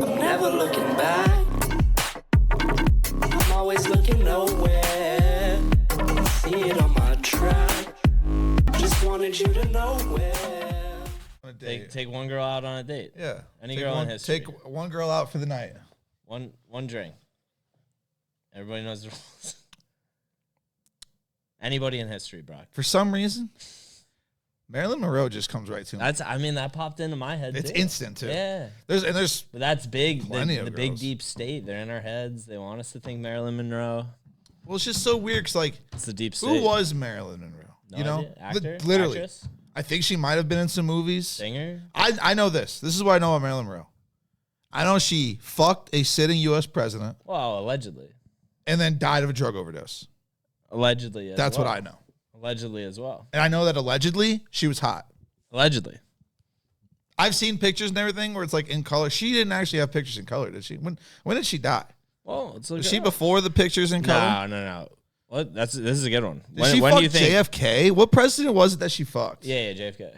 I'm never looking back. I'm always looking nowhere. See it on my track. Just wanted you to know where. Take one girl out on a date. Yeah. Any girl in history. Take one girl out for the night. One drink. Everybody knows the rules. Anybody in history, Brock. For some reason, Marilyn Monroe just comes right to me. That popped into my head. It's too. instant too. Yeah. There's But that's big. The big girls. deep state. They're in our heads. They want us to think Marilyn Monroe. Well, it's just so weird because like, It's the deep state. who was Marilyn Monroe? No you know, idea. Actor? literally. Actress? I think she might have been in some movies. Singer? I know this. This is what I know about Marilyn Monroe. I know she fucked a sitting U.S. president Well, allegedly. and then died of a drug overdose. Allegedly. That's what I know. Allegedly as well. And I know that allegedly she was hot. Allegedly. I've seen pictures and everything where it's like in color. She didn't actually have pictures in color, did she? When did she die? Well, it's Was she before the pictures in color? No. What? This is a good one. Did she fuck JFK? What president was it that she fucked? Yeah, JFK.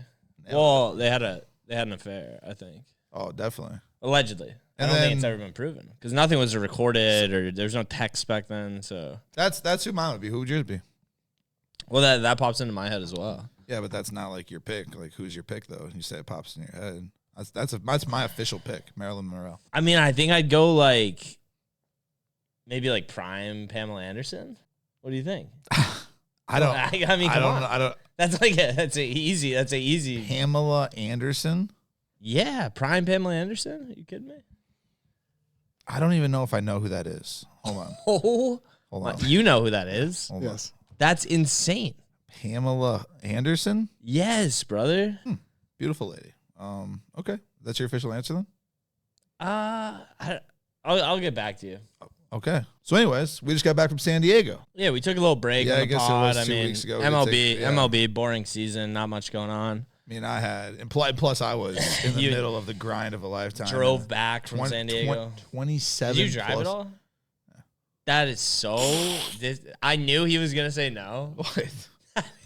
Well, they had an affair, I think. Oh, definitely. Allegedly. I don't think it's ever been proven because nothing was recorded or there's no text back then. So that's who mine would be. Who would yours be? Well, that pops into my head as well. Yeah, but that's not like your pick. Like, who's your pick though? You say it pops in your head. That's my official pick, Marilyn Monroe. I mean, I think I'd go like maybe like prime Pamela Anderson. What do you think? I don't. I mean, come on. I don't. That's a easy. Pamela Anderson. Yeah, prime Pamela Anderson. Are you kidding me? I don't even know if I know who that is. Hold on. Hold on. You know who that is? Hold Yes. That's insane. Pamela Anderson. Yes, brother. Beautiful lady. Okay, that's your official answer then. I'll get back to you. Okay. So, anyways, we just got back from San Diego. Yeah, we took a little break. Yeah, on I the guess it pod. was 2 I mean, weeks ago. MLB, boring season, not much going on. I mean, I had, and plus I was in the middle of the grind of a lifetime. Drove back from San Diego. 27. Did you drive plus. at all? That is so. I knew he was gonna say no. What?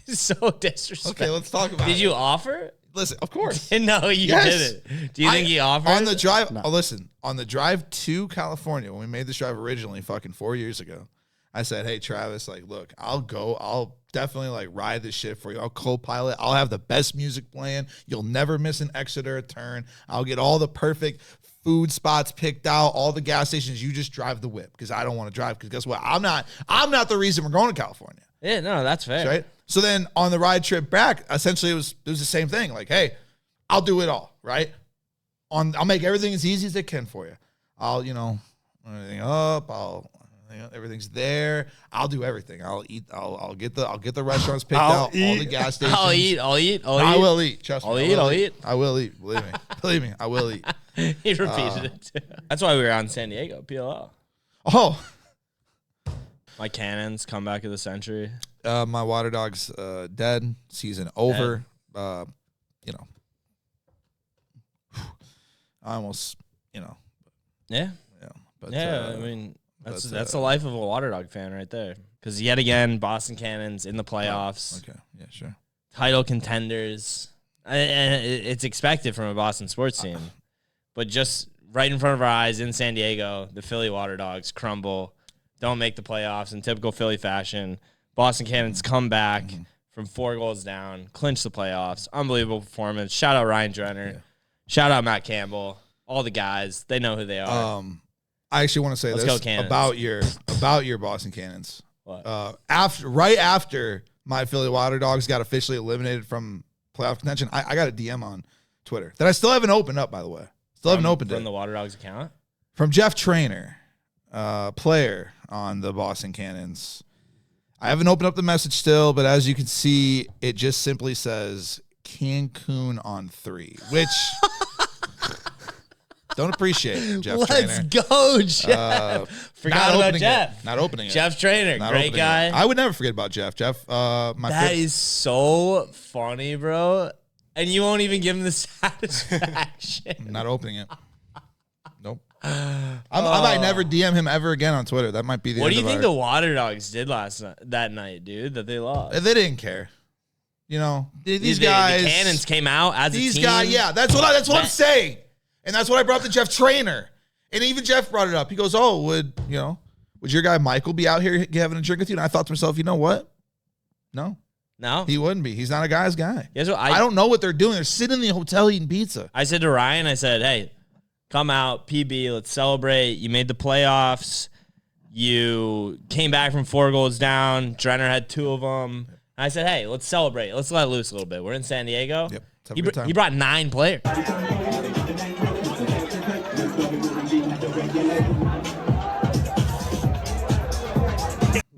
So disrespectful. Okay, let's talk about it. Did you offer? Listen, of course. No, you Yes. didn't. Do you think he offered? On the drive, listen, on the drive to California, when we made this drive originally fucking 4 years ago, I said, hey, Travis, like, look, I'll definitely, like, ride this shit for you. I'll co-pilot. I'll have the best music playing. You'll never miss an exit or a turn. I'll get all the perfect food spots picked out, all the gas stations. You just drive the whip because I don't want to drive because guess what? I'm not the reason we're going to California. Yeah, no, that's fair. Right? So then on the ride trip back, essentially it was the same thing. Like, hey, I'll do it all, right? I'll make everything as easy as I can for you. I'll, everything up. Everything's there. I'll do everything. I'll eat. I'll get the restaurants picked out. All the gas stations. I'll eat. I will eat. Trust me. I'll eat. I will eat. Believe me. Believe me. I will eat. He repeated it too. That's why we were out in San Diego. PLL. Oh. My Cannons comeback of the century. My water dog's dead. Season over. I almost, Yeah. Yeah. But, I mean, that's the life of a water dog fan right there. Because yet again, Boston Cannons in the playoffs. Okay. Yeah, sure. Title contenders. And it's expected from a Boston sports team. But just right in front of our eyes in San Diego, the Philly Water Dogs crumble. Don't make the playoffs in typical Philly fashion. Boston Cannons come back from 4 goals down, clinch the playoffs. Unbelievable performance. Shout out Ryan Drenner. Yeah. Shout out Matt Campbell. All the guys. They know who they are. I actually want to say Let's this about your Boston Cannons. What? Right after my Philly Water Dogs got officially eliminated from playoff contention, I got a DM on Twitter that I still haven't opened up, by the way. Still haven't opened it. From the Water Dogs account? From Jeff Trainer, player on the Boston Cannons. I haven't opened up the message still, but as you can see, it just simply says Cancun on 3, which don't appreciate, Jeff Trainer. Let's go, Jeff. Forgot about Jeff. Not opening it. Jeff Trainer, great guy. I would never forget about Jeff. That is so funny, bro. And you won't even give him the satisfaction. Not opening it. Nope. I might never DM him ever again on Twitter. That might be the What end do you of think the Water Dogs did that night, dude, that they lost? They didn't care. These guys. The Cannons came out as a team. These guys, yeah. That's what I'm saying. And that's what I brought up to Jeff Trainer. And even Jeff brought it up. He goes, "Oh, would your guy Michael be out here having a drink with you?" And I thought to myself, you know what? No, he wouldn't be. He's not a guy's guy. Guess what? I don't know what they're doing. They're sitting in the hotel eating pizza. I said to Ryan, I said, "Hey, come out, PB. Let's celebrate. You made the playoffs. You came back from 4 goals down. Drenner had 2 of them." And I said, "Hey, let's celebrate. Let's let loose a little bit. We're in San Diego." Yep. He brought 9 players.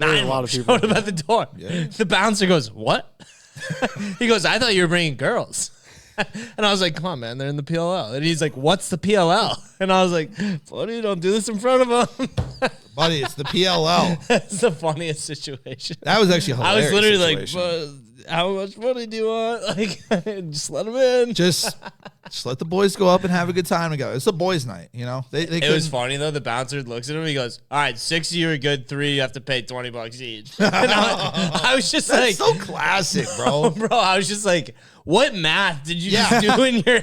A lot of people showed up at the door. Yeah. The bouncer goes, "What?" He goes, "I thought you were bringing girls." And I was like, "Come on, man, they're in the PLL." And he's like, "What's the PLL?" And I was like, "Buddy, don't do this in front of him." Buddy, it's the PLL. That's the funniest situation. That was actually hilarious. I was literally situation. like, "How much money do you want?" Like, just let him in. Just let the boys go up and have a good time together. It's a boys' night, It was funny though. The bouncer looks at him. He goes, "All right, 6 of you are good. 3 you have to pay $20 each." And I was just That's like, so classic, bro. bro. I was just like, what math did you just do in your?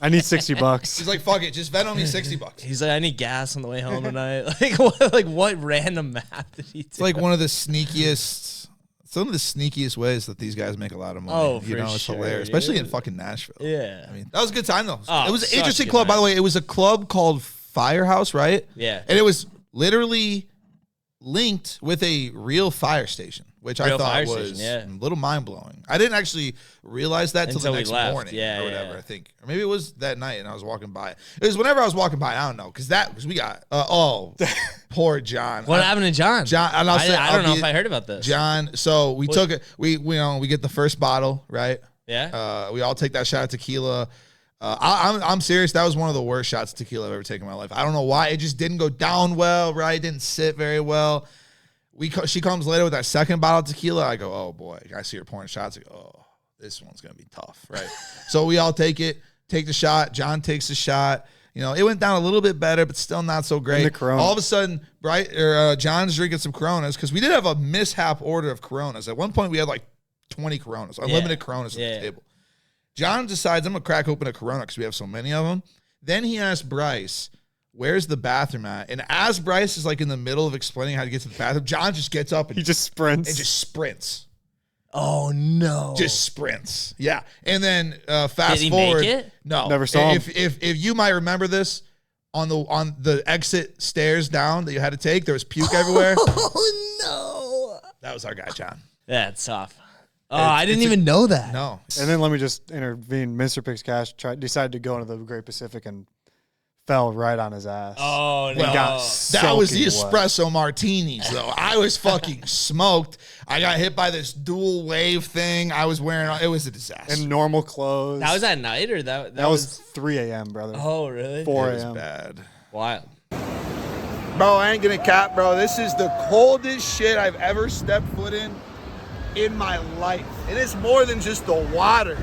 I need $60. He's like, "Fuck it, just Venmo me $60." He's like, "I need gas on the way home tonight." Like what random math did he do? It's like one of the sneakiest. Some of the sneakiest ways that these guys make a lot of money. Oh, it's sure, hilarious, especially in fucking Nashville. Yeah. I mean, that was a good time though. Oh, it was an such interesting a good club, by the night. way. It was a club called Firehouse, right? Yeah. And it was literally linked with a real fire station, which I thought was a little mind blowing. I didn't actually realize that till the next morning or whatever. I think, or maybe it was that night, and I was walking by. It was whenever I was walking by. I don't know, because we got poor John. What happened to John? John, and I don't know if I heard about this. John. So we took it. We get the first bottle, right? Yeah. We all take that shot of tequila. I'm serious. That was one of the worst shots of tequila I've ever taken in my life. I don't know why. It just didn't go down well, right? It didn't sit very well. She comes later with that second bottle of tequila. I go, "Oh boy, I see her pouring shots." I go, "Oh, this one's gonna be tough, right?" So we all take the shot. John takes the shot. It went down a little bit better, but still not so great. All of a sudden, John's drinking some Coronas because we did have a mishap order of Coronas. At one point, we had like 20 Coronas, unlimited Coronas at the table. John decides, "I'm going to crack open a Corona because we have so many of them." Then he asks Bryce, "Where's the bathroom at?" And as Bryce is like in the middle of explaining how to get to the bathroom, John just gets up and he just sprints. Oh, no. Just sprints. Yeah. And then fast Did he forward. make it? No. Never saw him. If you might remember this, on the exit stairs down that you had to take, there was puke everywhere. Oh, no. That was our guy, John. That's tough. Oh, I didn't even know that. No. And then let me just intervene. Mr. Picks Cash decided to go into the Great Pacific and fell right on his ass. Oh, no. That was the espresso martinis, though. I was fucking smoked. I got hit by this dual wave thing. I was wearing it was a disaster. In normal clothes. That was at night, or that was 3 a.m., brother. Oh, really? 4 It was a.m. bad. Wild. Bro, I ain't gonna cap, bro. This is the coldest shit I've ever stepped foot in my life. It is more than just the water.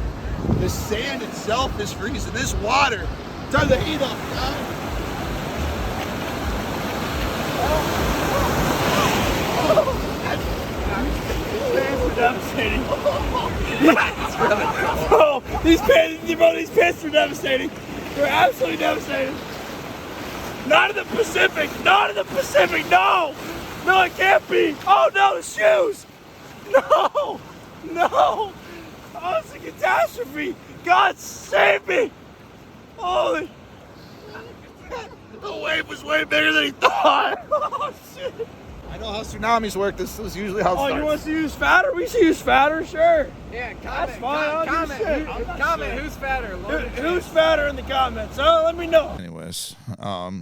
The sand itself is freezing. This water, turn the heat up, guys. Devastating. Bro, these pants are devastating. They're absolutely devastating. Not in the Pacific. Not in the Pacific. No. No, it can't be. Oh, no, the shoes. No. No. Oh, it's a catastrophe. God save me. Holy. The wave was way bigger than he thought. Oh, shit. I know how tsunamis work. This is usually how it starts. Oh, you want us to use fatter? We should use fatter, sure. Yeah, comment. That's fine. Comment. Who's fatter? Who's fatter in the comments? Let me know. Anyways,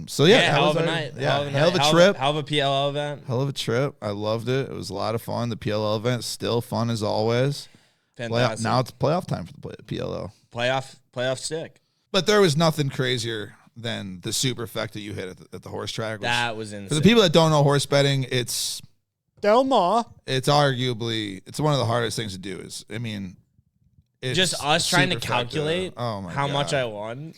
so yeah, hell of a night. Yeah, hell of a trip. Hell of a PLL event. Hell of a trip. I loved it. It was a lot of fun. The PLL event still fun as always. Fantastic. Now it's playoff time for the PLL. Playoff stick. But there was nothing crazier than the superfecta that you hit at the horse track. That was insane. For the people that don't know horse betting, it's Del Mar. It's arguably one of the hardest things to do. It's just us trying to calculate how much I won.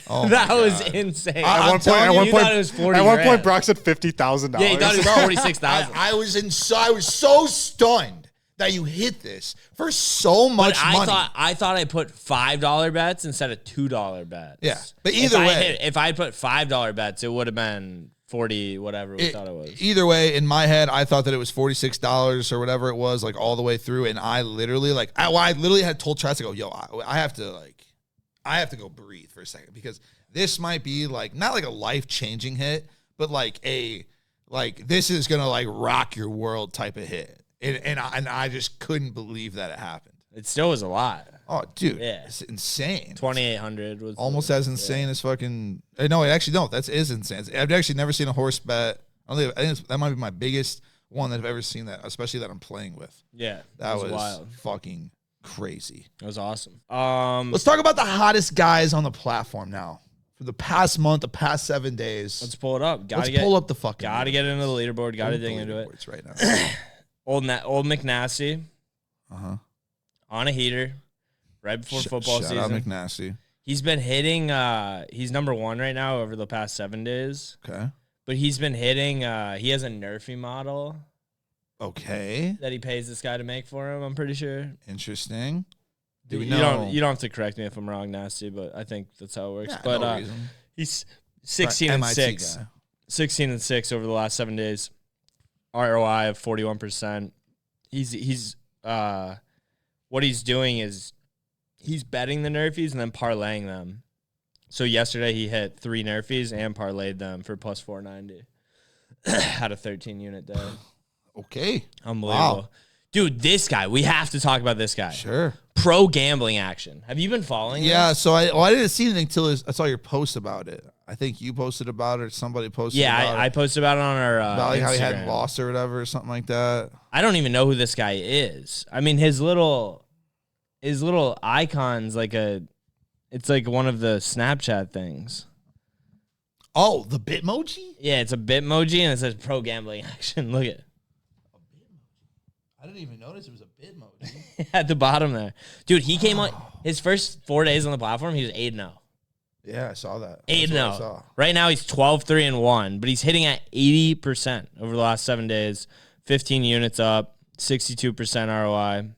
That was insane. At one point, it was 40 at one point, grand. Brock said $50,000. Yeah, he thought it was 46,000. I was so stunned that you hit this for so much But money. I thought I put $5 bets instead of $2 bets. Yeah, but either way, if I put $5 bets, it would have been 40 whatever we thought it was. Either way, in my head, I thought that it was $46 or whatever it was, like all the way through, and I literally I literally had told Travis to go, yo, I have to go breathe for a second because this might be like not like a life-changing hit, but like this is gonna like rock your world type of hit, and I just couldn't believe that it happened. It still was a lot. Oh, dude, Yeah. it's insane. 2,800 was Almost as insane as fucking. No, that is insane. I've actually never seen a horse bet. I think that might be my biggest one that I've ever seen. That, especially that I'm playing with. Yeah, That it was wild. fucking crazy. It was awesome. Let's talk about the hottest guys on the platform now. For the past month, the past 7 days. Let's pull it up. Let's pull up the fucking. Gotta get into the leaderboard. Gotta dig into it. Right now. Old McNasty on a heater right before football Shout out season. McNasty. He's been hitting. He's number 1 right now over the past 7 days. Okay. But he's been hitting. He has a Nerfy model Okay. that he pays this guy to make for him. I'm pretty sure. Interesting. Do we You know? don't have to correct me if I'm wrong, Nasty, but I think that's how it works. Yeah, but no reason. he's 16 and MIT 6. guy. 16 and 6 over the last 7 days. ROI of 41%. He's what he's doing is he's betting the Nerfies and then parlaying them. So yesterday he hit 3 Nerfies and parlayed them for plus 490. Had a 13 unit day. Okay. Unbelievable. Wow. Dude, this guy, we have to talk about this guy. Sure. Pro gambling action. Have you been following Yeah, this? so I didn't see anything until I saw your post about it. I think you posted about it or somebody posted about Yeah, it. I posted about it on our about like how he hadn't Instagram. lost or whatever or something like that. I don't even know who this guy is. I mean, his little icon's it's like one of the Snapchat things. Oh, the Bitmoji? Yeah, it's a Bitmoji and it says pro gambling action. Look at I didn't even notice it was a Bitmoji. at the bottom there. Dude, he came on his first 4 days on the platform, he was 8-0. Yeah, I saw that. 8-0. Right now he's 12-3-1, but he's hitting at 80% over the last 7 days. 15 units up, 62% ROI.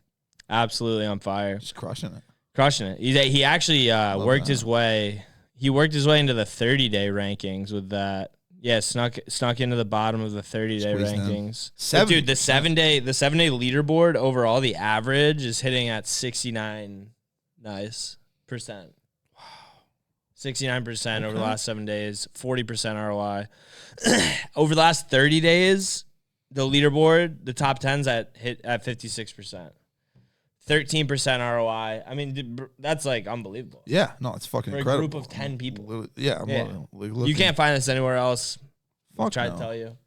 Absolutely on fire. Just crushing it. Crushing it. He actually worked his way. He worked his way into the 30-day rankings with that. Yeah, snuck into the bottom of the 30-day Squeezed in. rankings. But dude, the 7-day leaderboard overall, the average is hitting at 69%. Wow. 69% over the last 7 days, 40% ROI. Over the last 30 days, the leaderboard, the top 10's hit at 56%. 13% ROI. I mean, that's like unbelievable. Yeah, no, it's fucking For incredible. a group of 10 people. Yeah, You can't find this anywhere else. Fuck Try no. to tell you.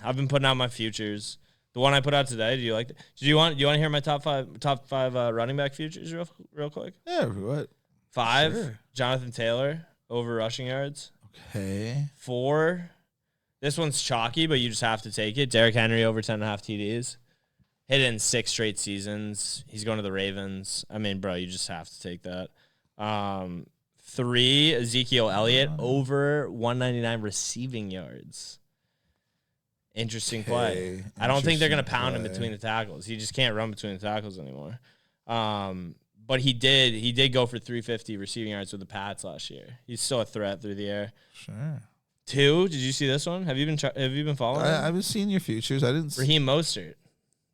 I've been putting out my futures. The one I put out today. Do you like? Do you want to hear my top five running back futures real quick? Yeah, what? 5, Sure. Jonathan Taylor over rushing yards. Okay. 4, this one's chalky, but you just have to take it. Derrick Henry over 10.5 TDs. Hit it in 6 straight seasons. He's going to the Ravens. I mean, bro, you just have to take that. 3, Ezekiel Elliott over 199 receiving yards. Interesting play. I don't think they're going to pound him between the tackles. He just can't run between the tackles anymore. But he did go for 350 receiving yards with the Pats last year. He's still a threat through the air. Sure. 2, did you see this one? Have you been following? I've been seeing your futures. I didn't. Raheem Mostert,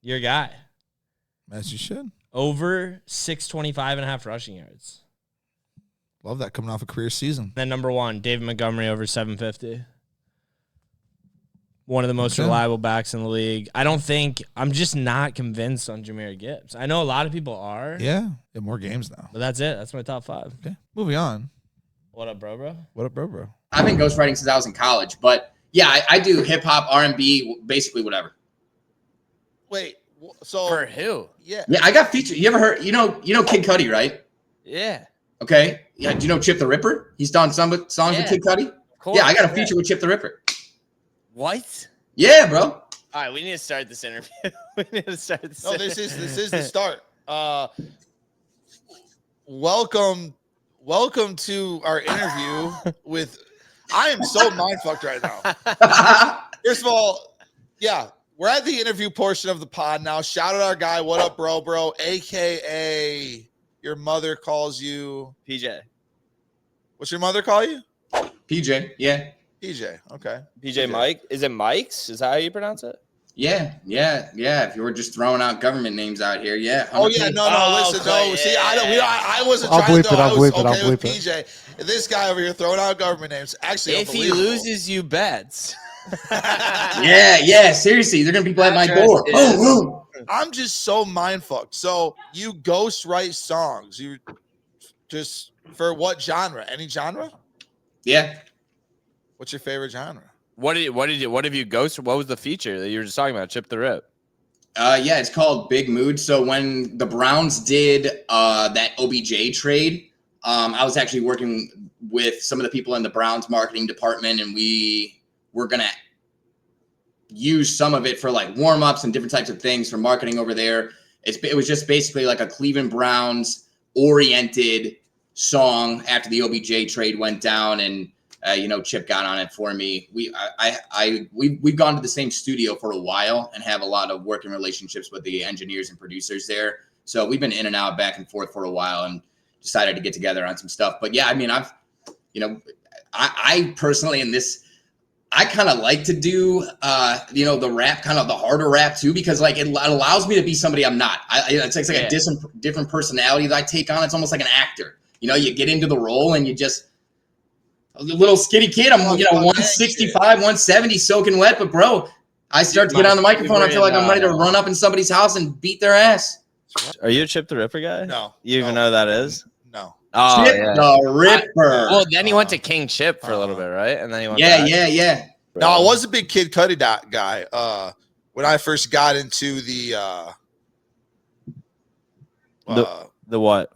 your guy, As you should. over 625.5 rushing yards. Love that coming off a career season. Then number 1, David Montgomery over 750. One of the most Okay. reliable backs in the league. I'm just not convinced on Jahmyr Gibbs. I know a lot of people are. Yeah. More games now. But that's it. That's my top 5. Okay. Moving on. What up, bro? What up, bro? I've been ghostwriting since I was in college, but yeah, I do hip hop, R&B, basically whatever. Wait. So For who? yeah. Yeah, I got featured. You ever heard? You know Kid Cudi, right? Yeah. Okay. Yeah. Do you know Chip the Ripper? He's done some songs with Kid Cudi. Yeah, I got a feature with Chip the Ripper. What? Yeah, bro. All right, we need to start this interview. No, this is the start. Welcome to our interview with. I am so mind fucked right now. First of all, yeah, We're at the interview portion of the pod now. Shout out our guy, What Up Bro Bro, a.k.a. your mother calls you. PJ. What's your mother call you? PJ, yeah. PJ, okay. PJ Mike. Is it Mike's? Is that how you pronounce it? Yeah. If you were just throwing out government names out here, yeah. Oh yeah, no, listen, no. yeah, See, I wasn't I'll trying bleep to. it, I'll I was bleep it, I'll okay with bleep PJ. This guy over here throwing out government names. Actually, If he loses, you bets. Yeah. Seriously, they're gonna be at my door. Oh, I'm just so mind fucked. So you ghost write songs. You just for what genre? Any genre? yeah. What's your favorite genre? What have you ghosted? What was the feature that you were just talking about? Chip the Rip. Yeah, it's called Big Mood. So when the Browns did that OBJ trade, I was actually working with some of the people in the Browns marketing department, and we were gonna use some of it for like warm-ups and different types of things for marketing over there. It was just basically like a Cleveland Browns oriented song after the OBJ trade went down, and Chip got on it for me. We've gone to the same studio for a while and have a lot of working relationships with the engineers and producers there. So we've been in and out, back and forth for a while, and decided to get together on some stuff. But yeah, I mean, I personally in this, I kind of like to do, the rap, kind of the harder rap too, because like it allows me to be somebody I'm not. It's like a different personality that I take on. It's almost like an actor. You get into the role and you just. A little skinny kid. I'm, 165, 170, soaking wet. But, bro, I start to get on the microphone. I feel like I'm ready to run up in somebody's house and beat their ass. Are you a Chip the Ripper guy? No. You even know who that is? No. Oh, Chip yeah. the Ripper. Well, then he went to King Chip for a little bit, right? And then he went Yeah. No, I was a big Kid Cudi guy. When I first got into the what?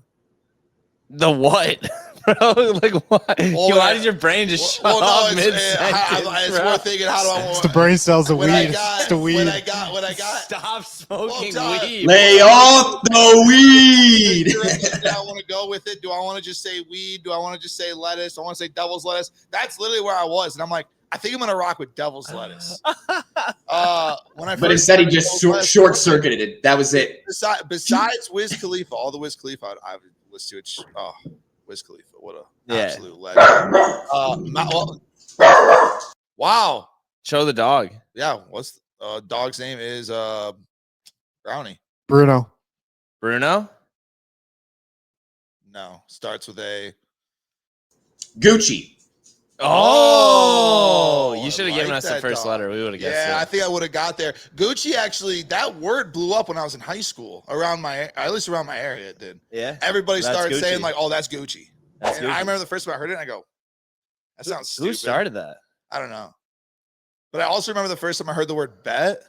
The what? Bro, like what? Why did your brain just shut off mid-sentence? It's worth thinking. How do I? It's the brain cells of weed. It's the weed. When I got. Stop smoking weed. Lay off the weed. Do I want to go with it? Do I want to just say weed? Do I want to just say lettuce? Do I want to say devil's lettuce? That's literally where I was, and I'm like, I think I'm gonna rock with devil's lettuce. But instead, he just short circuited it. That was it. Besides Wiz Khalifa, all the Wiz Khalifa I've listened to. Wiz Khalifa, what an absolute legend. Wow. Show the dog. Yeah, what's dog's name is Brownie. Bruno. Bruno? No, starts with a Gucci. Oh, you should have I given like us the that first dog. letter. We would have guessed Yeah, it. I think I would have got there. Gucci, actually, that word blew up when I was in high school. At least around my area, it did. Yeah. Everybody That's started Gucci. saying like, "Oh, that's Gucci." That's And Gucci. I remember the first time I heard it, and I go, "That sounds stupid." Who started that? I don't know. But I also remember the first time I heard the word bet.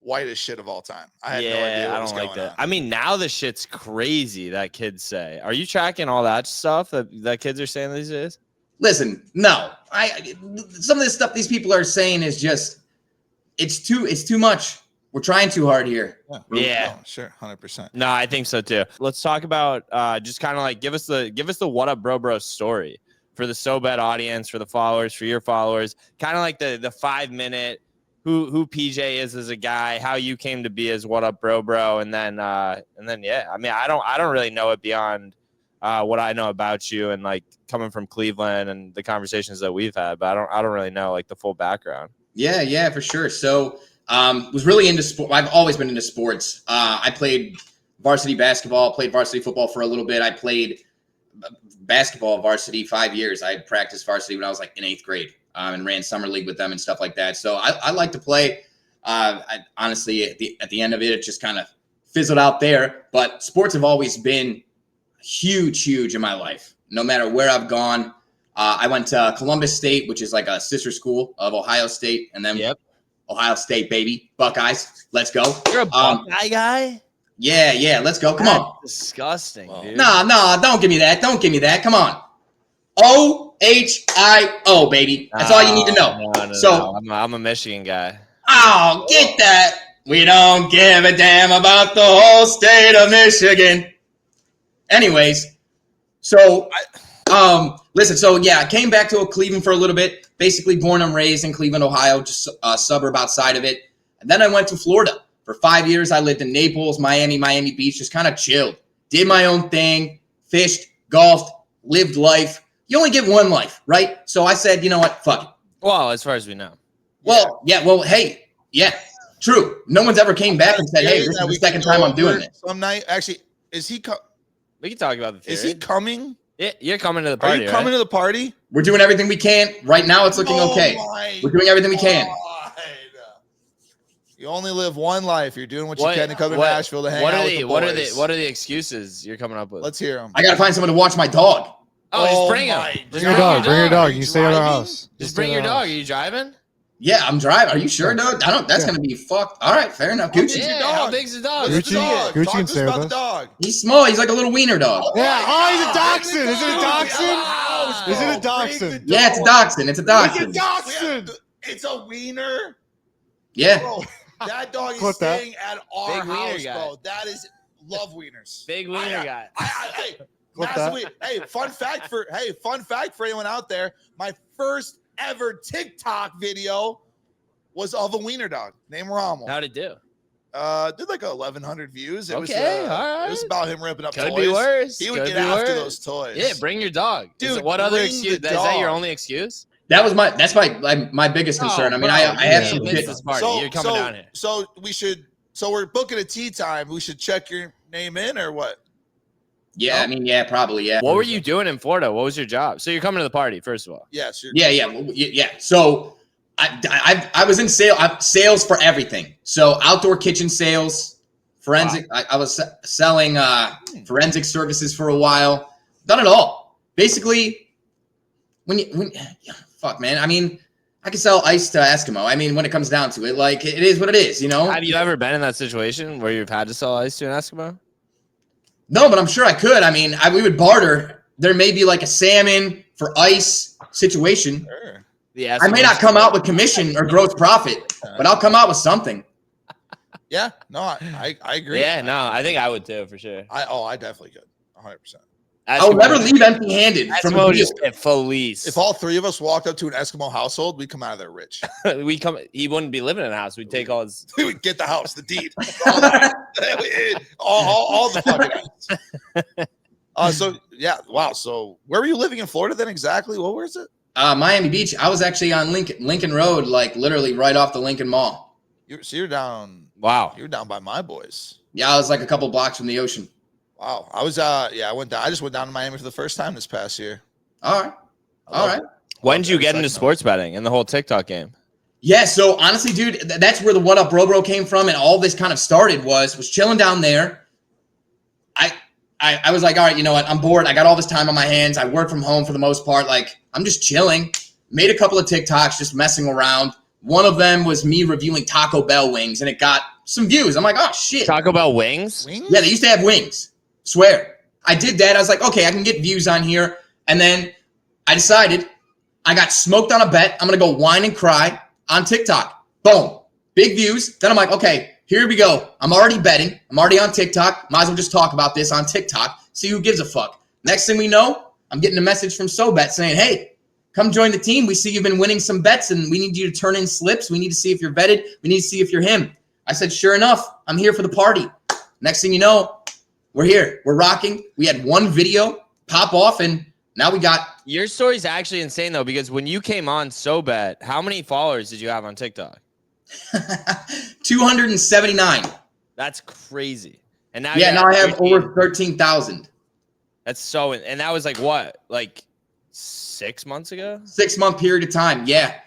Whitest shit of all time. I had no idea what I was don't like going that. on. I mean, now the shit's crazy that kids say. Are you tracking all that stuff that kids are saying these days? Listen, no. Some of this stuff these people are saying is just it's too much. We're trying too hard here. Yeah. No, sure, 100%. No, I think so too. Let's talk about just kind of like give us the What Up Bro Bro story for the SoBet audience, for the followers, for your followers. Kind of like the 5-minute who PJ is as a guy, how you came to be as What Up Bro Bro, and then yeah. I mean, I don't really know it beyond what I know about you and like coming from Cleveland and the conversations that we've had, but I don't really know like the full background. Yeah, for sure. So was really into sport. I've always been into sports. I played varsity basketball, played varsity football for a little bit. I played basketball varsity 5 years. I practiced varsity when I was like in 8th grade and ran summer league with them and stuff like that. So I like to play. Honestly, at the end of it just kind of fizzled out there. But sports have always been huge in my life. No matter where I've gone, I went to Columbus State, which is like a sister school of Ohio State, and then Ohio State, baby, Buckeyes. Let's go. You're a Buckeye guy? Yeah. Let's go. Come on. Disgusting, dude. No. Don't give me that. Come on. OHIO, baby. That's all you need to know. No. I'm a Michigan guy. Oh, get that. We don't give a damn about the whole state of Michigan. Anyways, so listen. So yeah, I came back to Cleveland for a little bit. Basically, born and raised in Cleveland, Ohio, just a suburb outside of it. And then I went to Florida. For 5 years, I lived in Naples, Miami Beach, just kind of chilled. Did my own thing, fished, golfed, lived life. You only get one life, right? So I said, you know what? Fuck it. Well, as far as we know. Well, yeah. Well, hey, yeah, true. No one's ever came back and said, hey, this is the second time I'm doing this. Some night, actually, is he? We can talk about the theory. Is he coming? Yeah, you're coming to the Are party, you coming right? to the party? We're doing everything we can. Right now, it's looking okay. We're doing everything we can. You only live one life. You're doing what you can to come to Nashville to hang out with the boys. What are the excuses you're coming up with? Let's hear them. I got to find someone to watch my dog. Oh, just bring him. Bring your dog. Bring your dog. You stay at our house. Just bring your dog. Are you driving? Yeah, I'm driving. Are you sure, dog? That's gonna be fucked. All right, fair enough. Gucci. Yeah, how big's the dog? Gucci Talk can to us stay about with the us. dog. He's small. He's like a little wiener dog. Yeah. Oh, he's a dachshund. Is it a dachshund? Is it a dachshund? Yeah, it's a dachshund. It's a dachshund. Dachshund. It's a wiener. Yeah. Bro, that dog is Clip that. staying at our Big wiener house, guy. bro. That is love wieners. Big wiener guy. Hey, Clip massively. that. Hey, fun fact for anyone out there. My first ever TikTok video was of a wiener dog named Rommel. How'd it do? Did like 1,100 views. It was, Okay, all right. It was about him ripping up Could toys. be worse. He would Could get be after worse. those toys. Yeah, bring your dog. Dude, What other bring excuse? Is the that your dog. only excuse? That's my biggest concern. I mean, I have some shit. shit. This party. You're coming down here. So we're booking a tea time. We should check your name in or what? Yeah, I mean, yeah, probably, yeah. What were you doing in Florida? What was your job? So you're coming to the party, first of all. Yes. Yeah. So I was in sales for everything. So outdoor kitchen sales, forensic. Wow. I was selling forensic services for a while. Done it all. Basically, fuck, man. I mean, I can sell ice to Eskimo. I mean, when it comes down to it, like it is what it is, you know. Have you ever been in that situation where you've had to sell ice to an Eskimo? No, but I'm sure I could. I mean, we would barter. There may be like a salmon for ice situation. Sure. I may not come out with commission or gross profit, but I'll come out with something. Yeah. No, I agree. Yeah, no, I think I would too, for sure. I definitely could. 100%. I would never leave empty-handed from a Eskimo deal. just get felice. If all three of us walked up to an Eskimo household, we'd come out of there rich. He wouldn't be living in a house. We'd take all his. We would get the house, the deed, all the fucking house. So yeah, wow. So where were you living in Florida then exactly? What was it? Miami Beach. I was actually on Lincoln Road, like literally right off the Lincoln Mall. You're down. Wow. You're down by my boys. Yeah, I was like a couple blocks from the ocean. Wow. I was I went down. I just went down to Miami for the first time this past year. All right. When did you get into sports betting and the whole TikTok game? Yeah, so honestly, dude, that's where the WuttUpBroBro came from, and all this kind of started was chilling down there. I was like, all right, you know what? I'm bored. I got all this time on my hands. I work from home for the most part. Like, I'm just chilling. Made a couple of TikToks just messing around. One of them was me reviewing Taco Bell wings, and it got some views. I'm like, oh, shit. Taco Bell wings? Yeah, they used to have wings. Swear. I did that. I was like, okay, I can get views on here. And then I decided I got smoked on a bet. I'm going to go whine and cry on TikTok. Boom. Big views. Then I'm like, okay, here we go. I'm already betting. I'm already on TikTok. Might as well just talk about this on TikTok. See who gives a fuck. Next thing we know, I'm getting a message from SoBet saying, hey, come join the team. We see you've been winning some bets, and we need you to turn in slips. We need to see if you're vetted. We need to see if you're him. I said, sure enough, I'm here for the party. Next thing you know, we're here. We're rocking. We had one video pop off, and now we got... Your story's actually insane, though, because when you came on SoBet, how many followers did you have on TikTok? 279. That's crazy. And now now I have over 13,000. That's so... And that was like what? Like 6 months ago? 6 month period of time. Yeah.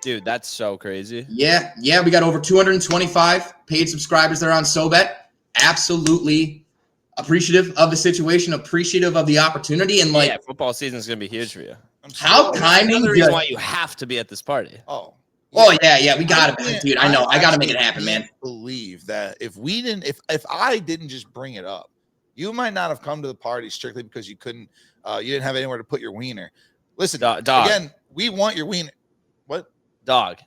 Dude, that's so crazy. Yeah. We got over 225 paid subscribers that are on SoBet. Absolutely appreciative of the situation, appreciative of the opportunity, and like football season is gonna be huge for you. How timing? Another reason why you have to be at this party. Oh yeah, we gotta, dude. I know, I gotta make it happen, man. Believe that if I didn't just bring it up, you might not have come to the party strictly because you couldn't, you didn't have anywhere to put your wiener. Listen, dog. Again, we want your wiener. What? Dog.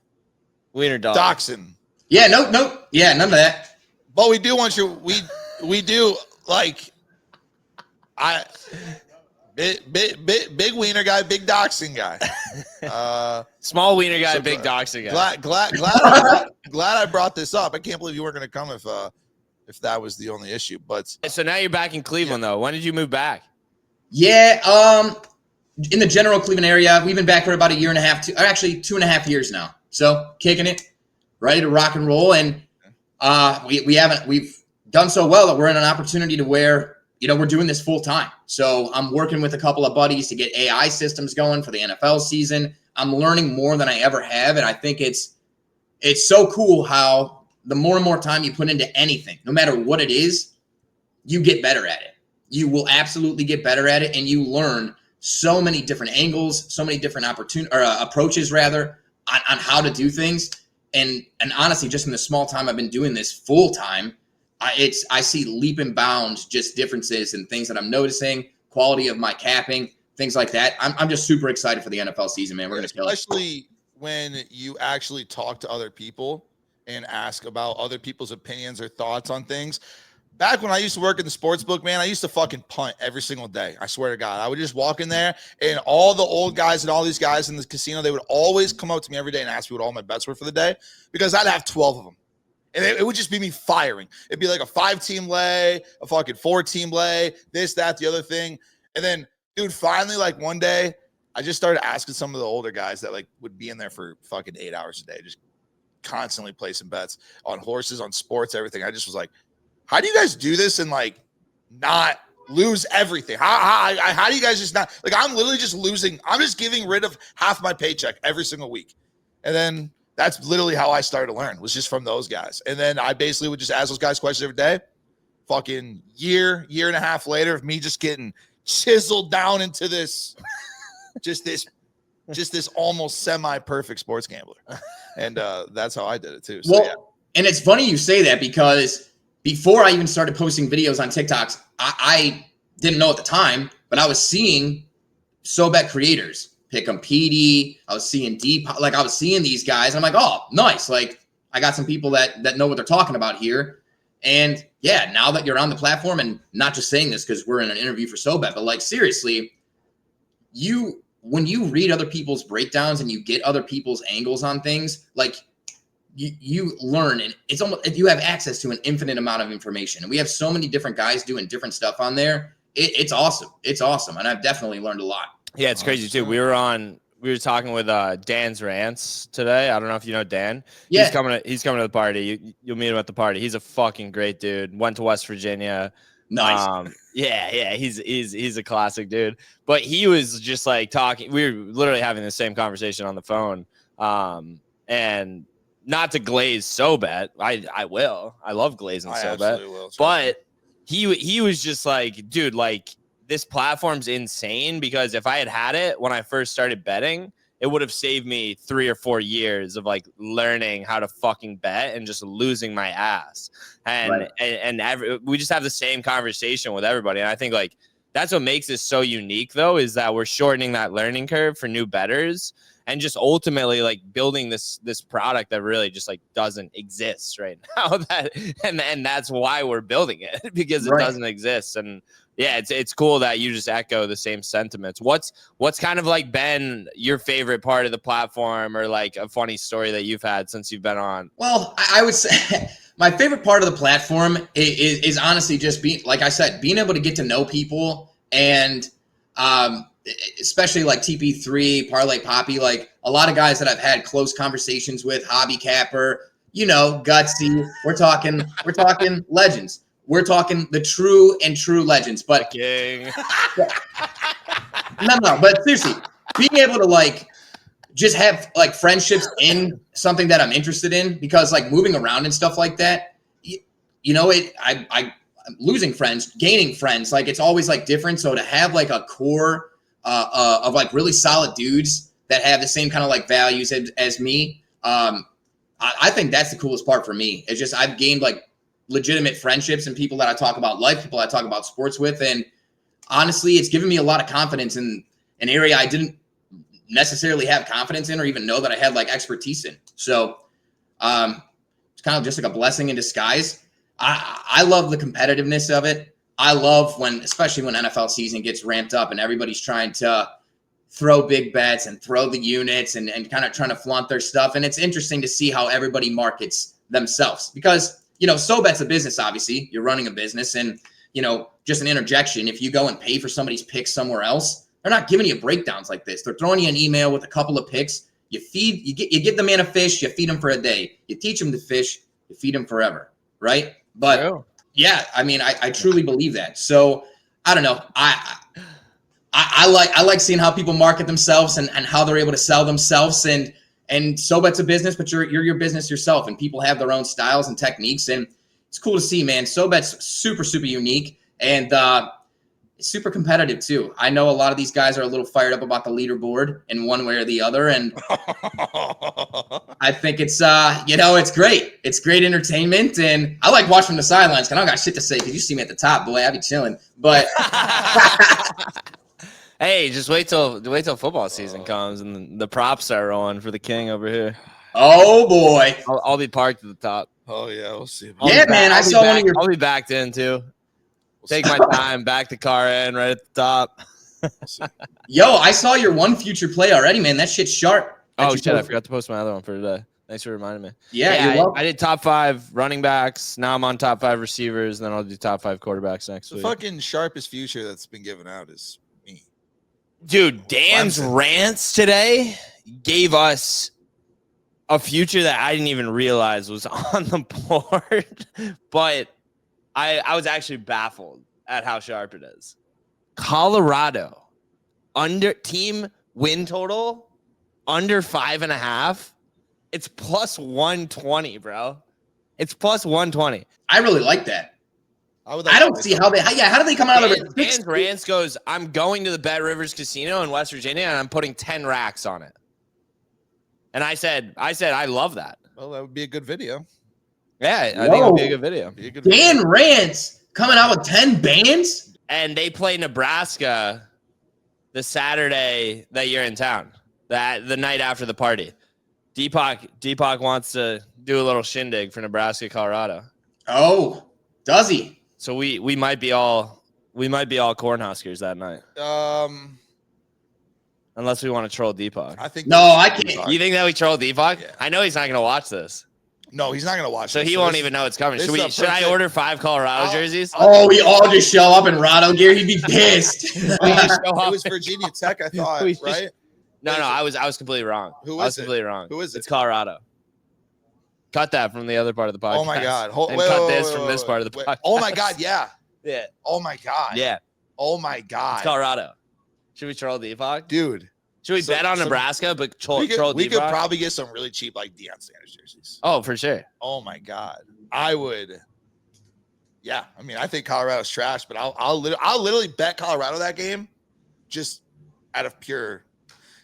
Wiener dog. Dachshund. Yeah, no. Yeah, none of that. But we do want your we do like Big wiener guy, big doxing guy. Small wiener guy, So big doxing guy. Glad I brought this up. I can't believe you weren't going to come if that was the only issue. But So now you're back in Cleveland, though. When did you move back? Yeah, in the general Cleveland area, we've been back for about a year and a half, or actually 2.5 years now. So kicking it, ready to rock and roll. And we've done so well that we're in an opportunity to where, we're doing this full time. So I'm working with a couple of buddies to get AI systems going for the NFL season. I'm learning more than I ever have. And I think it's so cool how the more and more time you put into anything, no matter what it is, you get better at it. You will absolutely get better at it. And you learn so many different angles, so many different approaches rather on how to do things. And honestly, just in the small time I've been doing this full time, I see leap and bounds, just differences and things that I'm noticing, quality of my capping, things like that. I'm just super excited for the NFL season, man. We're going to kill it. Especially when you actually talk to other people and ask about other people's opinions or thoughts on things. Back when I used to work in the sports book, man, I used to fucking punt every single day. I swear to God. I would just walk in there, and all the old guys and all these guys in the casino, they would always come up to me every day and ask me what all my bets were for the day, because I'd have 12 of them. And it would just be me firing. It'd be like a 5-team lay, a fucking 4-team lay, this, that, the other thing. And then, dude, finally, like one day, I just started asking some of the older guys that like would be in there for fucking 8 hours a day, just constantly placing bets on horses, on sports, everything. I just was like, how do you guys do this and like not lose everything? How do you guys just not, like, I'm literally just losing. I'm just giving rid of half my paycheck every single week. And then that's literally how I started to learn, was just from those guys. And then I basically would just ask those guys questions every day. Fucking year and a half later of me just getting chiseled down into this, just this almost semi-perfect sports gambler. And that's how I did it too. So, Well, yeah. And it's funny you say that, because before I even started posting videos on TikToks, I didn't know at the time, but I was seeing SoBet creators, Pick'em PD. I was seeing like I was seeing these guys. And I'm like, oh, nice. Like, I got some people that know what they're talking about here. And yeah, now that you're on the platform, and not just saying this because we're in an interview for SoBet, but like seriously, when you read other people's breakdowns and you get other people's angles on things, like you learn, and it's almost, you have access to an infinite amount of information. And we have so many different guys doing different stuff on there. It's awesome. It's awesome. And I've definitely learned a lot. Yeah, it's crazy too. We were talking with Dan's Rants today. I don't know if you know Dan. Yeah. He's coming to the party. You'll meet him at the party. He's a fucking great dude. Went to West Virginia. Nice. Yeah. He's a classic dude. But he was just like talking. We were literally having the same conversation on the phone. And not to glaze SoBet. I will. I love glazing SoBet. Will. But he was just like, dude, like, this platform's insane, because if I had it when I first started betting, it would have saved me 3 or 4 years of like learning how to fucking bet and just losing my ass. And we just have the same conversation with everybody. And I think like that's what makes this so unique, though, is that we're shortening that learning curve for new bettors, and just ultimately like building this product that really just like doesn't exist right now. And that's why we're building it, because it doesn't exist. And yeah, it's cool that you just echo the same sentiments. What's kind of like been your favorite part of the platform, or like a funny story that you've had since you've been on? Well, I would say my favorite part of the platform is honestly just being, like I said, being able to get to know people, and especially like TP3, Parlay Poppy, like a lot of guys that I've had close conversations with, Hobby Capper, Gutsy. We're talking legends. We're talking the true legends. But no, but seriously, being able to like just have like friendships in something that I'm interested in, because like moving around and stuff like that, I'm losing friends, gaining friends, like it's always like different. So to have like a core of like really solid dudes that have the same kind of like values as me, I think that's the coolest part for me. It's just I've gained like legitimate friendships and people that I talk about life, people I talk about sports with. And honestly, it's given me a lot of confidence in an area I didn't necessarily have confidence in, or even know that I had like expertise in. So it's kind of just like a blessing in disguise. I love the competitiveness of it. I love especially when NFL season gets ramped up and everybody's trying to throw big bets and throw the units and kind of trying to flaunt their stuff. And it's interesting to see how everybody markets themselves because, SoBet's a business, obviously. You're running a business and, just an interjection. If you go and pay for somebody's picks somewhere else, they're not giving you breakdowns like this. They're throwing you an email with a couple of picks. You give the man a fish, you feed him for a day. You teach him to fish, you feed him forever, right? But yeah, I mean, I truly believe that. So I don't know. I like seeing how people market themselves and how they're able to sell themselves. And SoBet's a business, but you're your business yourself, and people have their own styles and techniques. And it's cool to see, man. SoBet's super, super unique and it's super competitive too. I know a lot of these guys are a little fired up about the leaderboard in one way or the other. And I think it's, it's great. It's great entertainment. And I like watching from the sidelines because I don't got shit to say because you see me at the top, boy. I be chilling. But hey, just wait till football season comes and the props are rolling for the king over here. Oh boy, I'll be parked at the top. Oh yeah, we'll see. Man, I saw one of your. I'll be backed in too. Take my time, back the car in right at the top. Yo, I saw your one future play already, man. That shit's sharp. Oh shit, I forgot to post my other one for today. Thanks for reminding me. Yeah, I did top 5 running backs. Now I'm on top 5 receivers, and then I'll do top 5 quarterbacks next week. The fucking sharpest future that's been given out is me. Dude, Dan's rants today gave us a future that I didn't even realize was on the board. But I was actually baffled at how sharp it is. Colorado, under team win total, under 5.5. It's plus 120, bro. It's plus 120. I really like that. I don't see how do they come out of it? Dan Rance goes, I'm going to the Bet Rivers Casino in West Virginia and I'm putting 10 racks on it. And I said, I love that. Well, that would be a good video. Yeah, I think it would be a good video. Dan Rance coming out with 10 bands? And they play Nebraska the Saturday that you're in town, the night after the party. Deepak wants to do a little shindig for Nebraska, Colorado. Oh, does he? So we might be all Cornhuskers that night. Unless we want to troll Deepak. I can't. You think that we troll Deepak? Yeah. I know he's not going to watch this. No, he's not going to watch So he won't even know it's coming. Should I order 5 Colorado jerseys? Oh, we all just show up in Rado gear. He'd be pissed. It was Virginia Tech, I thought, right? No, I was completely wrong. Who is I was it? completely wrong. Who is it? It's Colorado. Cut that from the other part of the podcast. Oh my God! Cut this from this part of the podcast. Oh my God! Yeah. Yeah. Oh my God. Yeah. Oh my God. It's Colorado. Should we troll Deepak? Dude. Should we bet on Nebraska, but troll Deepak? We could probably get some really cheap, like Deion Sanders jerseys. Oh, for sure. Oh my God. I would. Yeah. I mean, I think Colorado's trash, but I'll literally bet Colorado that game, just out of pure.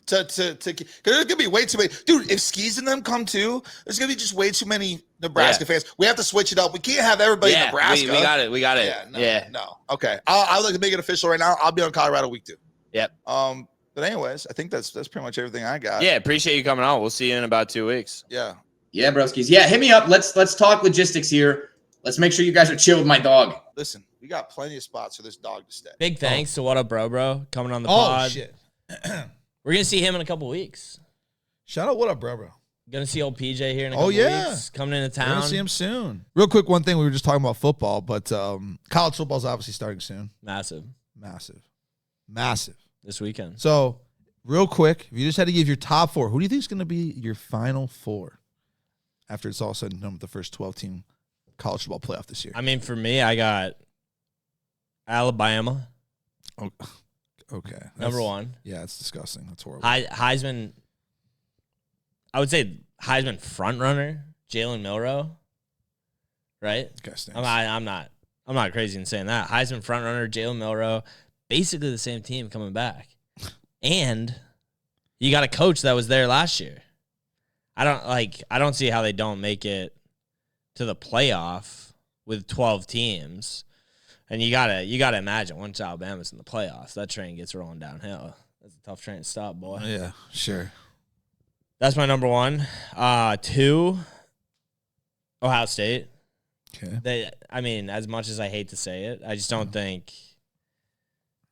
Because there's gonna be way too many. Dude, if Skis and them come too, there's gonna be just way too many Nebraska fans. We have to switch it up. We can't have everybody in Nebraska. We got it. Yeah. No. Okay. I'll like to make it official right now. I'll be on Colorado week 2. Yep. But anyways, I think that's pretty much everything I got. Yeah, appreciate you coming on. We'll see you in about 2 weeks. Yeah. Yeah, broskies. Yeah, hit me up. Let's talk logistics here. Let's make sure you guys are chill with my dog. Listen, we got plenty of spots for this dog to stay. Big thanks to WuttUpBroBro coming on the pod. Oh shit. We're gonna see him in a couple weeks. Shout out WuttUpBroBro. Gonna see old PJ here in a couple weeks. Coming into town. We're gonna see him soon. Real quick, one thing, we were just talking about football, but college football is obviously starting soon. Massive this weekend. So, real quick, if you just had to give your top 4, who do you think is going to be your final 4 after it's all said and done with the first 12-team college football playoff this year? I mean, for me, I got Alabama. Oh, okay. Number 1. Yeah, it's disgusting. That's horrible. Heisman. I would say Heisman front runner, Jalen Milroe. Right? Okay, I'm not crazy in saying that. Heisman front runner, Jalen Milroe. Basically the same team coming back. And you got a coach that was there last year. I don't see how they don't make it to the playoff with 12 teams. And you gotta imagine once Alabama's in the playoffs, that train gets rolling downhill. That's a tough train to stop, boy. Yeah, sure. That's my number 1. 2, Ohio State. Okay. I mean, as much as I hate to say it, I just don't think.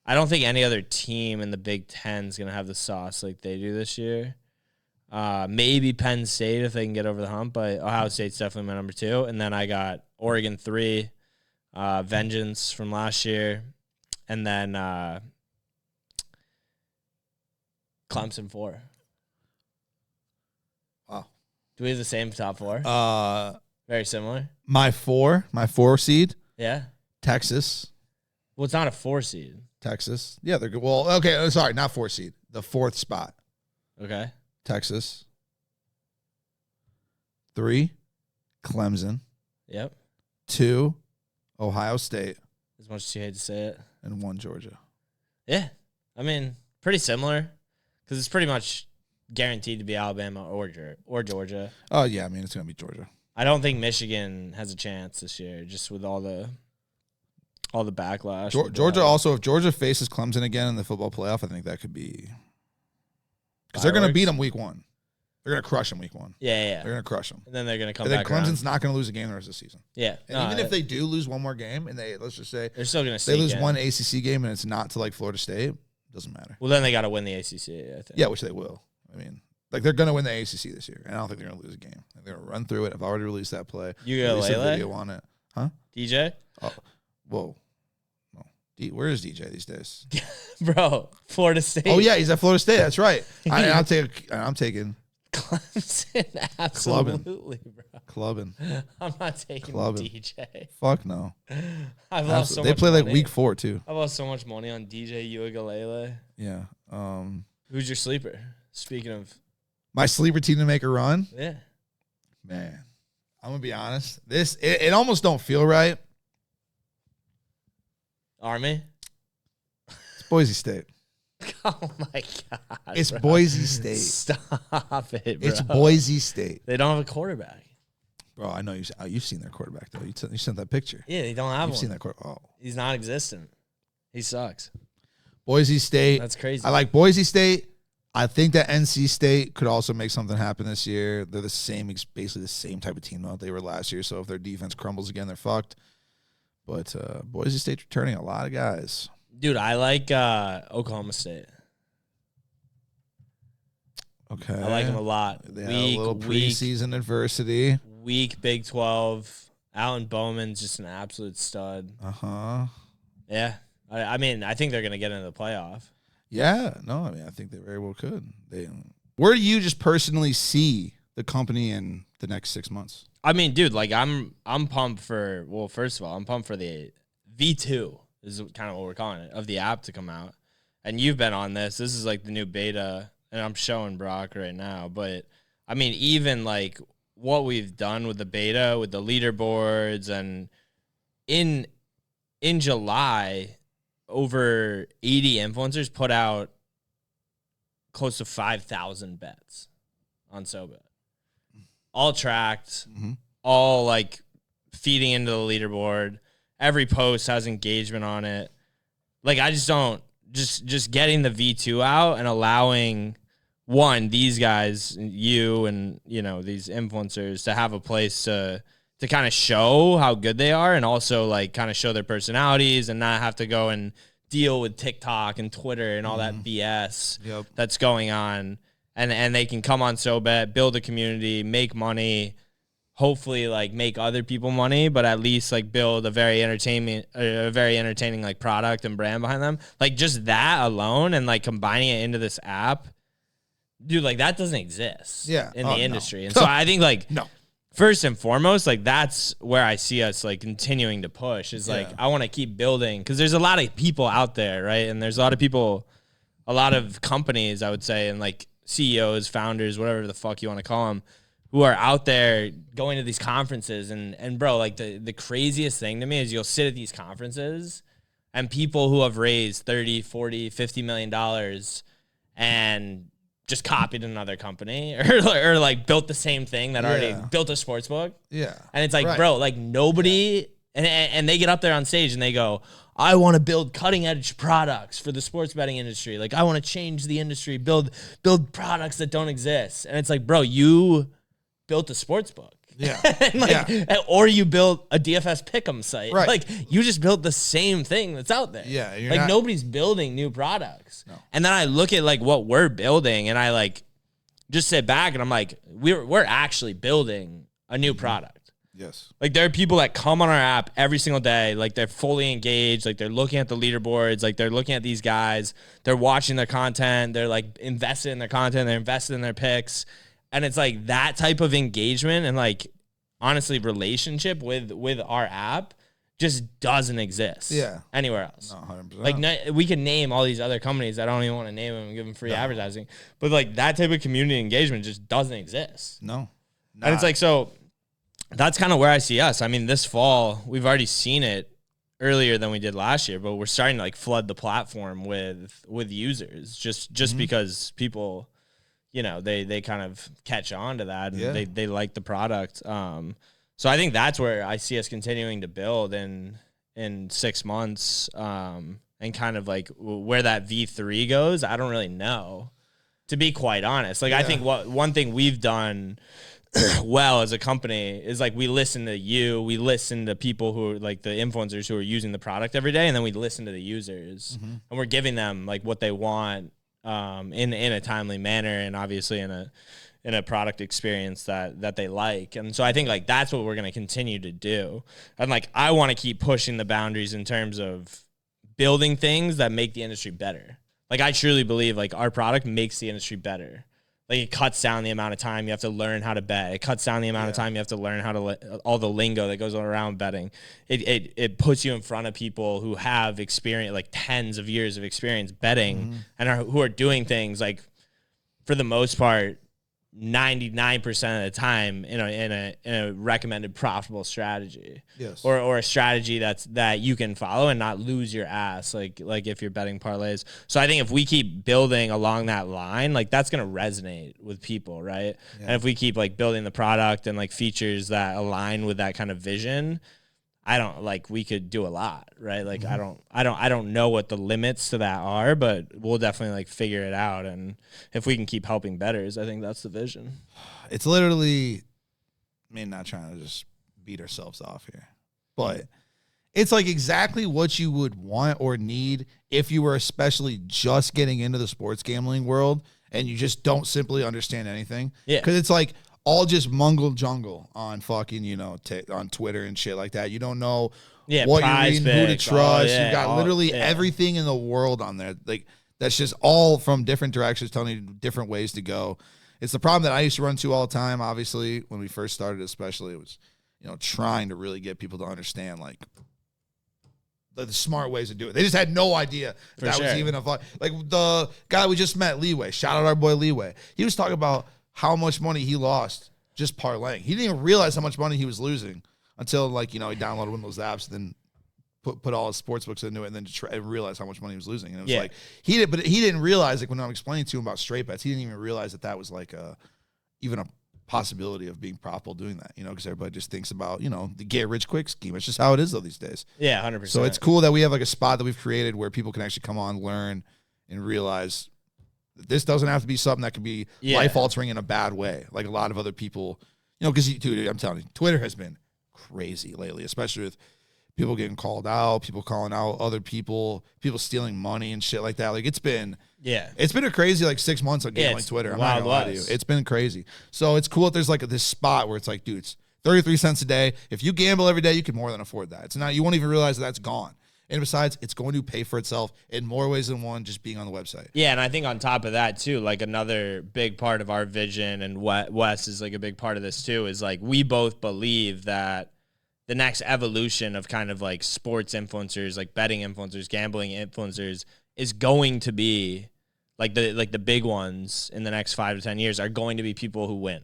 I don't think any other team in the Big Ten is gonna have the sauce like they do this year. Maybe Penn State if they can get over the hump, but Ohio State's definitely my number 2. And then I got Oregon 3, Vengeance from last year, and then Clemson 4. Wow. Do we have the same top 4? Very similar. My 4 seed, Yeah. Texas. Well, it's not a 4 seed. Texas. Yeah, they're good. Well, okay, sorry, not 4 seed. The 4th spot. Okay. Texas. 3, Clemson. Yep. 2, Ohio State. As much as you hate to say it. And 1, Georgia. Yeah. I mean, pretty similar because it's pretty much guaranteed to be Alabama or Georgia. Oh, yeah, I mean, it's going to be Georgia. I don't think Michigan has a chance this year just with all the backlash. Georgia also, if Georgia faces Clemson again in the football playoff, I think that could be because they're going to beat them week 1. They're going to crush them week 1. Yeah. They're going to crush them. And then they're going to come and then back Clemson's around. not going to lose a game the rest of the season. Yeah. And even if they do lose one more game and let's just say they're still going to they lose one ACC game and it's not to like Florida State, doesn't matter. Well, then they got to win the ACC, I think. Yeah, which they will. I mean, like they're going to win the ACC this year. And I don't think they're going to lose a game. They're going to run through it. I've already released that play. Ugalele? Video on it. Huh? DJ? Oh, whoa. Where is DJ these days? Bro, Florida State. Oh yeah, he's at Florida State. That's right. I'm taking Clemson. Absolutely, bro. Clubbing. I'm not taking Clubbing. DJ. Fuck no. I've lost so they much play money. like week 4 too. I lost so much money on DJ Ugalele. Yeah. Who's your sleeper? Speaking of, My sleeper team to make a run. yeah. Man, I'm gonna be honest. It almost don't feel right. Army. It's Boise State. Oh my god. It's bro. Boise State. Stop it, bro. It's Boise State. They don't have a quarterback. Bro, I know you've seen their quarterback though. You sent that picture. Yeah, they don't have You've one. seen that quarterback. Oh, He's non-existent. He sucks. Boise State. That's crazy. I like Boise State. I think that NC State could also make something happen this year. They're basically the same type of team that they were last year. So if their defense crumbles again, they're fucked. But Boise State's returning a lot of guys. Dude, I like Oklahoma State. Okay. I like them a lot. They had a little preseason adversity. Weak Big 12. Alan Bowman's just an absolute stud. Uh-huh. Yeah. I mean, I think they're going to get into the playoff. Yeah. No, I mean, I think they very well could. Where do you just personally see the company in the next 6 months? I mean, dude, like I'm pumped for, well, first of all, I'm pumped for the V2 is kind of what we're calling it, of the app to come out. And you've been on this. This is like the new beta, and I'm showing Brock right now. But, I mean, even like what we've done with the beta, with the leaderboards, and in July, over 80 influencers put out close to 5,000 bets on SoBet. All tracked, all like feeding into the leaderboard. Every post has engagement on it. Like I just don't just getting the V2 out and allowing these guys, you and these influencers to have a place to kind of show how good they are and also like kind of show their personalities and not have to go and deal with TikTok and Twitter and all that BS that's going on. And they can come on SoBet, build a community, make money, hopefully like make other people money, but at least like build a very entertaining like product and brand behind them. Like just that alone and like combining it into this app, dude, like that doesn't exist in the industry. No. And so I think like first and foremost, like that's where I see us like continuing to push is like I want to keep building because there's a lot of people out there, right? And there's a lot of people, a lot of companies, I would say, and like CEOs, founders, whatever the fuck you want to call them, who are out there going to these conferences. And bro, like the craziest thing to me is you'll sit at these conferences and people who have raised 30, 40, $50 million and just copied another company or like built the same thing that already built a sports book. Yeah. And it's like, bro, like nobody, and they get up there on stage and they go, I want to build cutting edge products for the sports betting industry. Like I want to change the industry, build products that don't exist. And it's like, bro, you built a sports book. Yeah. And, like, or you built a DFS pick'em site. Right. Like, you just built the same thing that's out there. Yeah, you're like not- nobody's building new products. No. And then I look at like what we're building, and I like just sit back and I'm like, we're actually building a new product. Yes. Like, there are people that come on our app every single day. Like, they're fully engaged. Like, they're looking at the leaderboards. Like, they're looking at these guys. They're watching their content. They're, like, invested in their content. They're invested in their picks. And it's, like, that type of engagement and, like, honestly, relationship with our app just doesn't exist anywhere else. No, 100%. Like, we can name all these other companies. I don't even want to name them and give them free advertising. But, like, that type of community engagement just doesn't exist. No. And it's like, so that's kind of where I see us. I mean, this fall, we've already seen it earlier than we did last year, but we're starting to like flood the platform with users just because people, you know, they kind of catch on to that and they like the product. So I think that's where I see us continuing to build in 6 months, and kind of like where that V3 goes. I don't really know, to be quite honest. Like, I think one thing we've done well as a company is like we listen to we listen to people who are like the influencers who are using the product every day, and then we listen to the users and we're giving them like what they want in a timely manner, and obviously in a product experience that they like. And so I think like that's what we're going to continue to do. And like I want to keep pushing the boundaries in terms of building things that make the industry better. Like, I truly believe like our product makes the industry better. Like, it cuts down the amount of time you have to learn how to bet. It cuts down the amount of time you have to learn how to all the lingo that goes around betting. It puts you in front of people who have experience, like tens of years of experience betting, and who are doing things like, for the most part, 99% of the time in a recommended profitable strategy. Yes. Or a strategy that you can follow and not lose your ass like if you're betting parlays. So I think if we keep building along that line, like that's going to resonate with people, right? Yeah. And if we keep like building the product and like features that align with that kind of vision, we could do a lot, right? Like I don't know what the limits to that are, but we'll definitely like figure it out. And if we can keep helping bettors, I think that's the vision. It's literally, I mean, not trying to just beat ourselves off here, but it's like exactly what you would want or need if you were especially just getting into the sports gambling world and you just don't simply understand anything. Yeah. Because it's like all just mungle jungle on fucking, on Twitter and shit like that. You don't know what you're reading, who to trust. You've got literally everything in the world on there. Like, that's just all from different directions, telling you different ways to go. It's the problem that I used to run to all the time, obviously, when we first started, especially. It was, trying to really get people to understand, like, the smart ways to do it. They just had no idea that was even a fun. Like, the guy we just met, Leeway. Shout out our boy Leeway. He was talking about how much money he lost just parlaying. He didn't even realize how much money he was losing until, like, he downloaded one of those apps and then put all his sports books into it and then and realized how much money he was losing. And it was like, he didn't realize, like, when I'm explaining to him about straight bets, he didn't even realize that was like even a possibility of being profitable doing that, because everybody just thinks about, the get rich quick scheme. It's just how it is though these days. Yeah, 100%. So it's cool that we have like a spot that we've created where people can actually come on, learn, and realize this doesn't have to be something that can be life altering in a bad way, like a lot of other people. Because dude, I'm telling you, Twitter has been crazy lately, especially with people getting called out, people calling out other people stealing money and shit like that. Like, it's been a crazy like 6 months of gambling Twitter. I'm not gonna lie to you. It's been crazy. So it's cool that there's like this spot where it's like, dude, it's 33 cents a day. If you gamble every day, you can more than afford that. It's not, you won't even realize that's gone. And besides, it's going to pay for itself in more ways than one, just being on the website. Yeah, and I think on top of that, too, like another big part of our vision, and Wes is like a big part of this, too, is like we both believe that the next evolution of kind of like sports influencers, like betting influencers, gambling influencers, is going to be like the big ones in the next 5 to 10 years are going to be people who win.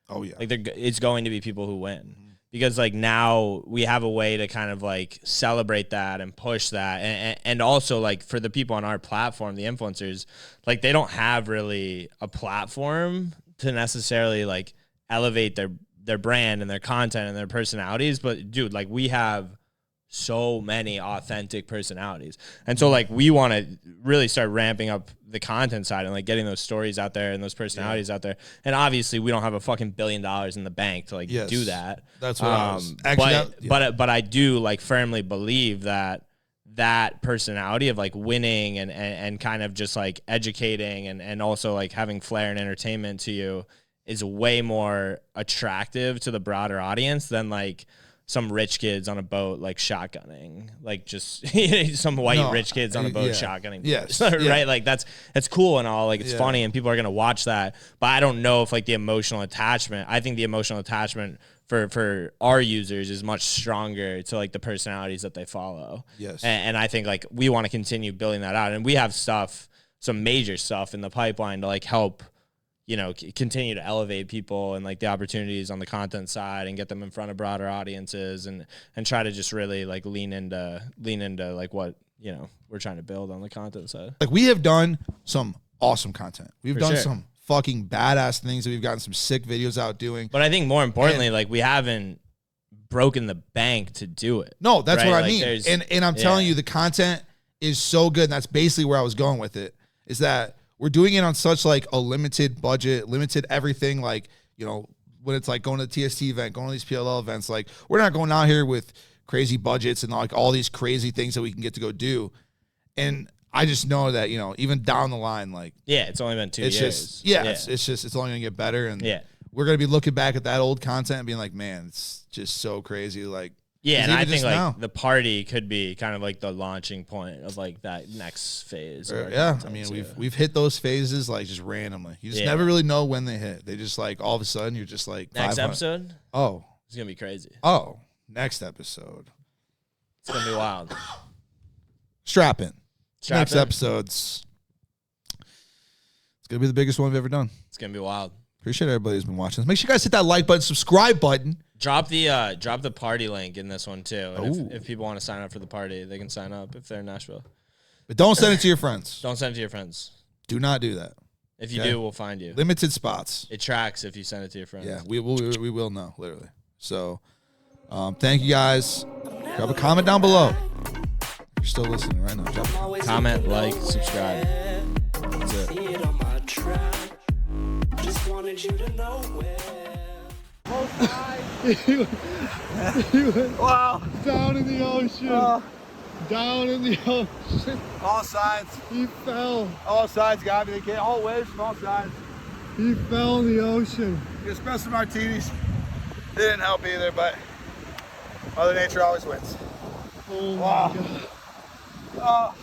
Oh, yeah. Like, it's going to be people who win. Because like now we have a way to kind of like celebrate that and push that. And also like for the people on our platform, the influencers, like they don't have really a platform to necessarily like elevate their brand and their content and their personalities. But dude, like we have so many authentic personalities. And so like we want to really start ramping up the content side and like getting those stories out there and those personalities out there. And obviously we don't have a fucking $1 billion in the bank to like do that. That's what I was actually. But I do like firmly believe that personality of like winning and kind of just like educating and also like having flair and entertainment to you is way more attractive to the broader audience than like some rich kids on a boat like shotgunning, like just some white rich kids on a boat shotgunning. Yes. Right? Like that's cool and all, like it's funny and people are gonna watch that. But I don't know if like the emotional attachment, I think the emotional attachment for our users is much stronger to like the personalities that they follow. Yes. And I think like we want to continue building that out. And we have some major stuff in the pipeline to like help, you know, continue to elevate people and like the opportunities on the content side and get them in front of broader audiences and try to just really like lean into like what, you know, we're trying to build on the content side. Like we have done some awesome content. We've For done sure. some fucking badass things that we've gotten some sick videos out doing. But I think more importantly, like we haven't broken the bank to do it. No, that's right? what I Like, mean. And I'm telling you, the content is so good. And that's basically where I was going with it, is that we're doing it on such like a limited budget, limited everything. Like, you know, when it's like going to the TST event, going to these PLL events, like we're not going out here with crazy budgets and like all these crazy things that we can get to go do. And I just know that, you know, even down the line, like, yeah, it's only been 2 years. It's only gonna get better. And we're gonna be looking back at that old content and being like, man, it's just so crazy. Like, yeah, and I think like now, the party could be kind of like the launching point of like that next phase. I mean, we've hit those phases like just randomly. You just never really know when they hit. They just like all of a sudden you're just like next episode. Oh, it's gonna be crazy. Oh, next episode. It's gonna be wild. Strap in. Next episode's it's gonna be the biggest one we've ever done. It's gonna be wild. Appreciate everybody who's been watching. Make sure you guys hit that like button, subscribe button. Drop the party link in this one too. And if people want to sign up for the party, they can sign up if they're in Nashville. But don't send it to your friends. Don't send it to your friends. Do not do that. If you do, we'll find you. Limited spots. It tracks if you send it to your friends. Yeah, we will know, literally. So thank you guys. Drop a comment down below. You're still listening right now. Comment, like, subscribe. That's it. See it on my track. Just wanted you to know where. Wow. Down in the ocean. Down in the ocean. All sides. He fell. All sides got me. They can't. All waves from all sides. He fell in the ocean. Espresso martinis. They didn't help either, but Mother Nature always wins. Oh my Wow. God. Oh.